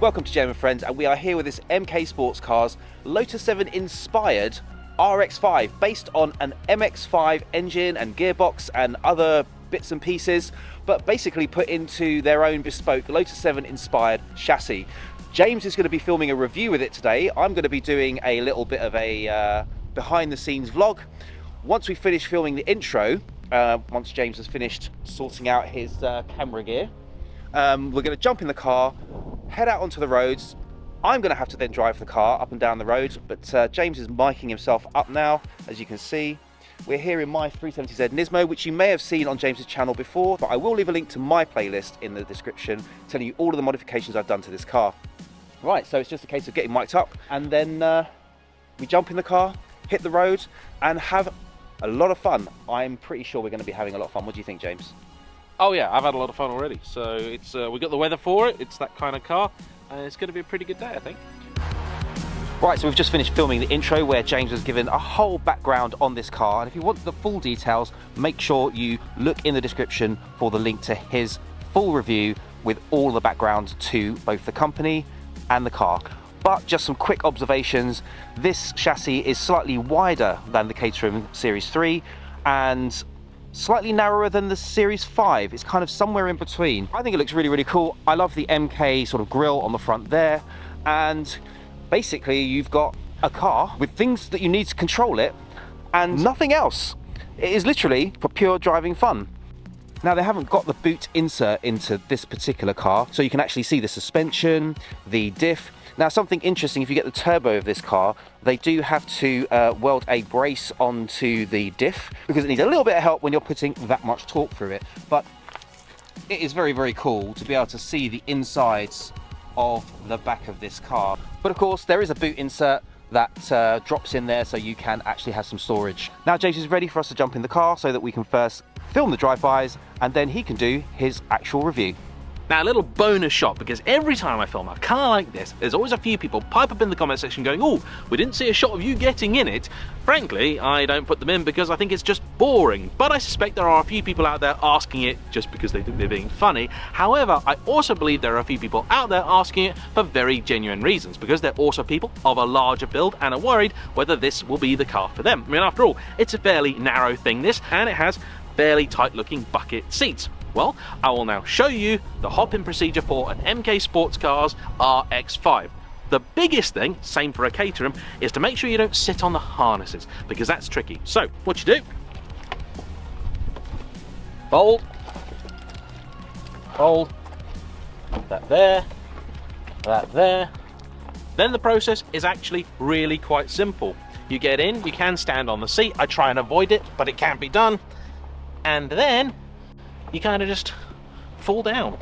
Welcome to JayEmm Friends, and we are here with this MK Sportscars Lotus 7 inspired RX-5 based on an MX5 engine and gearbox and other bits and pieces, but basically put into their own bespoke Lotus 7 inspired chassis. James is going to be filming a review with it today. I'm going to be doing a little bit of a behind the scenes vlog. Once we finish filming the intro, once James has finished sorting out his camera gear, we're going to jump in the car, head out onto the roads. I'm going to have to then drive the car up and down the road, but James is miking himself up now, as you can see. We're here in my 370Z Nismo, which you may have seen on James's channel before, but I will leave a link to my playlist in the description telling you all of the modifications I've done to this car. Right, so it's just a case of getting mic'd up, and then we jump in the car, hit the road, and have a lot of fun. I'm pretty sure we're going to be having a lot of fun. What do you think, James? Oh yeah, I've had a lot of fun already. So it's we got the weather for it. It's that kind of car, and it's going to be a pretty good day, I think. Right, so we've just finished filming the intro where James has given a whole background on this car, and if you want the full details, make sure you look in the description for the link to his full review with all the background to both the company and the car. But just some quick observations: this chassis is slightly wider than the Caterham Series 3 and slightly narrower than the Series 5. It's kind of somewhere in between. I think it looks really, really cool. I love the MK sort of grille on the front there, and basically you've got a car with things that you need to control it and nothing else. It is literally for pure driving fun. Now, they haven't got the boot insert into this particular car, so you can actually see the suspension, the diff. Now, something interesting, if you get the turbo of this car, they do have to weld a brace onto the diff because it needs a little bit of help when you're putting that much torque through it. But it is very, very cool to be able to see the insides of the back of this car. But of course, there is a boot insert that drops in there, so you can actually have some storage. Now, James is ready for us to jump in the car so that we can first film the drive-bys and then he can do his actual review. Now, a little bonus shot, because every time I film a car like this, there's always a few people pipe up in the comment section going, "Oh, we didn't see a shot of you getting in it." Frankly, I don't put them in because I think it's just boring, but I suspect there are a few people out there asking it just because they think they're being funny. However, I also believe there are a few people out there asking it for very genuine reasons, because they're also people of a larger build and are worried whether this will be the car for them. I mean, after all, it's a fairly narrow thing, this, and it has fairly tight looking bucket seats. Well, I will now show you the hop-in procedure for an MK Sportscars RX-5. The biggest thing, same for a Caterham, is to make sure you don't sit on the harnesses, because that's tricky. So, what you do, fold, fold, that there, that there. Then the process is actually really quite simple. You get in, you can stand on the seat. I try and avoid it, but it can be done. And then you kind of just fall down.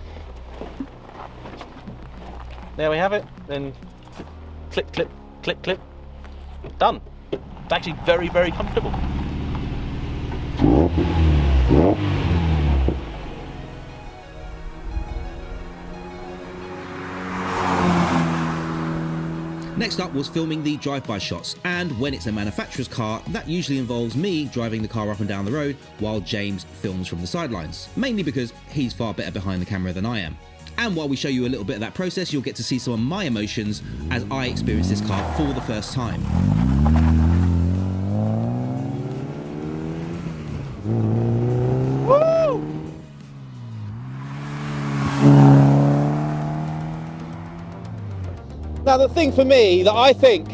There we have it. Then clip, clip, clip, clip. Done. It's actually very, very comfortable. Next up was filming the drive-by shots, and when it's a manufacturer's car, that usually involves me driving the car up and down the road while James films from the sidelines, mainly because he's far better behind the camera than I am. And while we show you a little bit of that process, you'll get to see some of my emotions as I experience this car for the first time. Now, the thing for me that I think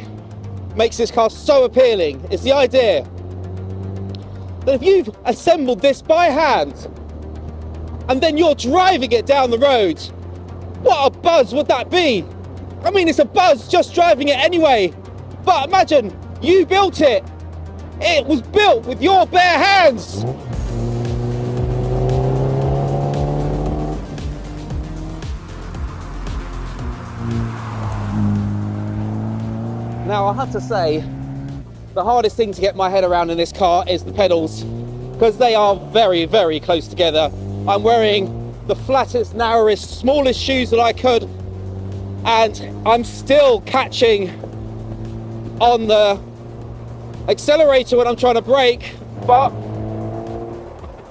makes this car so appealing is the idea that if you've assembled this by hand and then you're driving it down the road, what a buzz would that be? I mean, it's a buzz just driving it anyway, but imagine you built it. It was built with your bare hands. Now, I have to say, the hardest thing to get my head around in this car is the pedals, because they are very, very close together. I'm wearing the flattest, narrowest, smallest shoes that I could, and I'm still catching on the accelerator when I'm trying to brake, but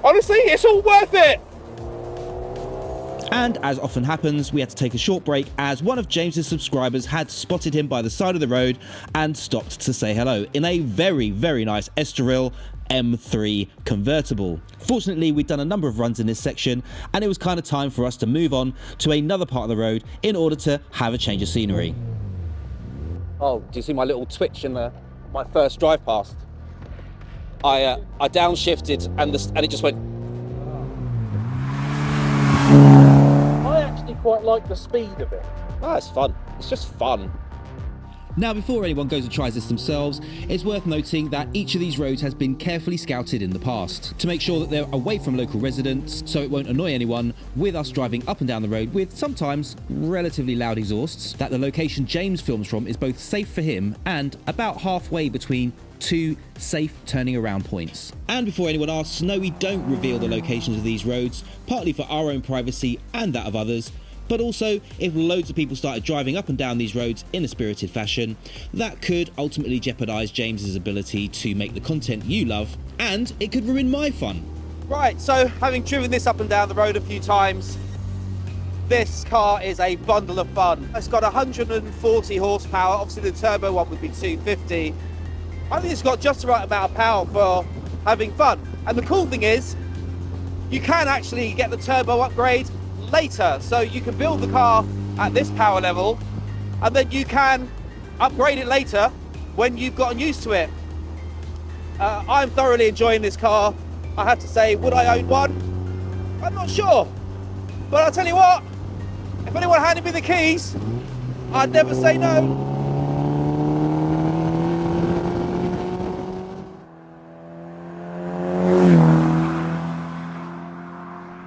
honestly, it's all worth it. And as often happens, we had to take a short break as one of James's subscribers had spotted him by the side of the road and stopped to say hello in a very, very nice Estoril M3 convertible. Fortunately, we'd done a number of runs in this section and it was kind of time for us to move on to another part of the road in order to have a change of scenery. Oh, do you see my little twitch in my first drive past? I downshifted and it just went. I actually quite like the speed of it. Oh, it's fun. It's just fun. Now, before anyone goes and tries this themselves, it's worth noting that each of these roads has been carefully scouted in the past to make sure that they're away from local residents so it won't annoy anyone with us driving up and down the road with sometimes relatively loud exhausts, that the location James films from is both safe for him and about halfway between two safe turning around points. And before anyone asks, no, we don't reveal the locations of these roads, partly for our own privacy and that of others, but also if loads of people started driving up and down these roads in a spirited fashion, that could ultimately jeopardise James's ability to make the content you love, and it could ruin my fun. Right, so having driven this up and down the road a few times, this car is a bundle of fun. It's got 140 horsepower, obviously the turbo one would be 250. I think it's got just the right amount of power for having fun. And the cool thing is, you can actually get the turbo upgrade later, so you can build the car at this power level and then you can upgrade it later when you've gotten used to it. I'm thoroughly enjoying this car. I have to say, would I own one? I'm not sure, but I'll tell you what, if anyone handed me the keys, I'd never say no.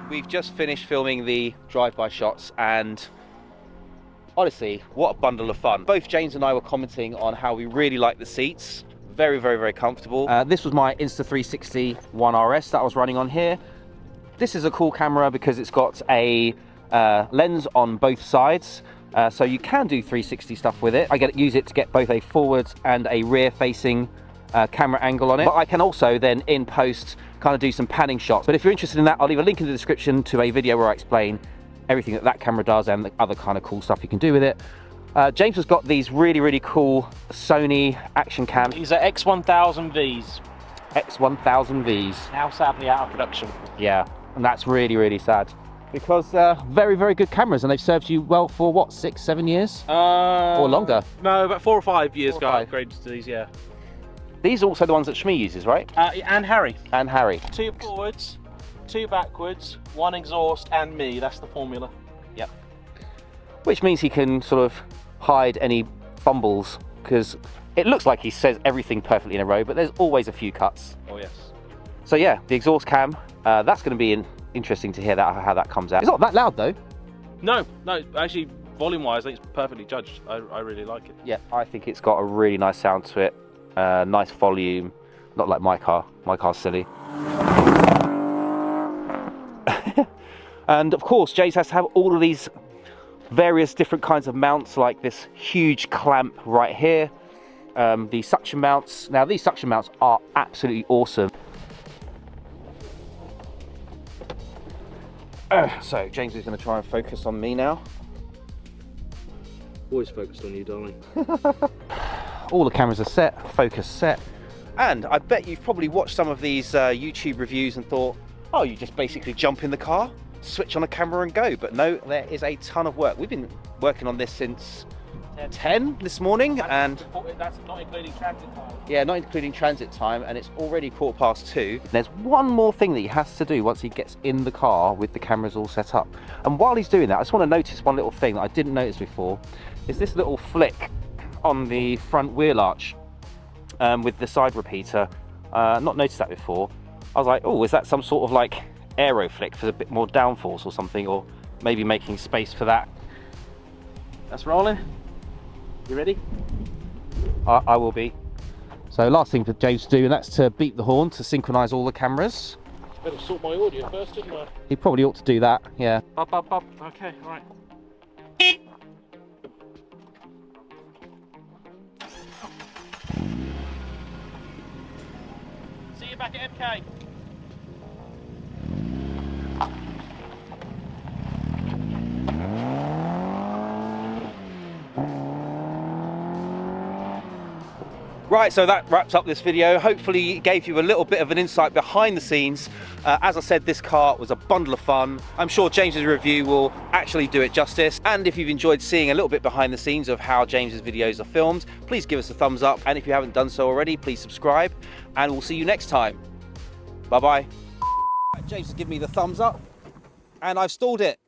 We've just finished filming the drive-by shots and honestly, what a bundle of fun. Both James and I were commenting on how we really like the seats. Very, very, very comfortable. This was my Insta360 One RS that I was running on here. This is a cool camera because it's got a lens on both sides. So you can do 360 stuff with it. I use it to get both a forwards and a rear facing camera angle on it, but I can also then in post kind of do some panning shots. But if you're interested in that, I'll leave a link in the description to a video where I explain everything that camera does and the other kind of cool stuff you can do with it. James has got these really, really cool Sony action cams. These are X1000Vs. X1000Vs. Now sadly out of production. Yeah, and that's really, really sad because very, very good cameras and they've served you well for what, 6-7 years? Or longer? No, about 4 or 5 years 4 or got 5. upgraded to these, yeah. These are also the ones that Shmi uses, right? And Harry. And Harry. 2 forwards, 2 backwards, 1 exhaust, and me. That's the formula. Yep. Which means he can sort of hide any fumbles because it looks like he says everything perfectly in a row, but there's always a few cuts. Oh yes. So yeah, the exhaust cam, that's going to be interesting to hear how that comes out. It's not that loud though. No, actually, volume-wise, I think it's perfectly judged. I really like it. Yeah, I think it's got a really nice sound to it. Nice volume, not like my car. My car's silly. And of course, Jay's has to have all of these various different kinds of mounts, like this huge clamp right here. The suction mounts. Now, these suction mounts are absolutely awesome. So James is going to try and focus on me now. Always focused on you, darling. All the cameras are set, focus set, and I bet you've probably watched some of these YouTube reviews and thought, oh, you just basically jump in the car, switch on a camera and go. But no, there is a ton of work. We've been working on this since 10 this morning, and that's not including transit time. Yeah, not including transit time, and it's already 2:15. There's one more thing that he has to do once he gets in the car with the cameras all set up. And while he's doing that, I just want to notice one little thing that I didn't notice before, is this little flick on the front wheel arch with the side repeater. Not noticed that before. I was like, oh, is that some sort of like aero flick for a bit more downforce or something, or maybe making space for that? That's rolling. You ready? I will be. So last thing for James to do, and that's to beep the horn to synchronise all the cameras. Better sort my audio first, didn't I? He probably ought to do that, yeah. Up, up, up. Okay, right. See you back at MK. Right, so that wraps up this video. Hopefully it gave you a little bit of an insight behind the scenes. As I said, this car was a bundle of fun. I'm sure James's review will actually do it justice. And if you've enjoyed seeing a little bit behind the scenes of how James's videos are filmed, please give us a thumbs up. And if you haven't done so already, please subscribe. And we'll see you next time. Bye-bye. James has given me the thumbs up, and I've stalled it.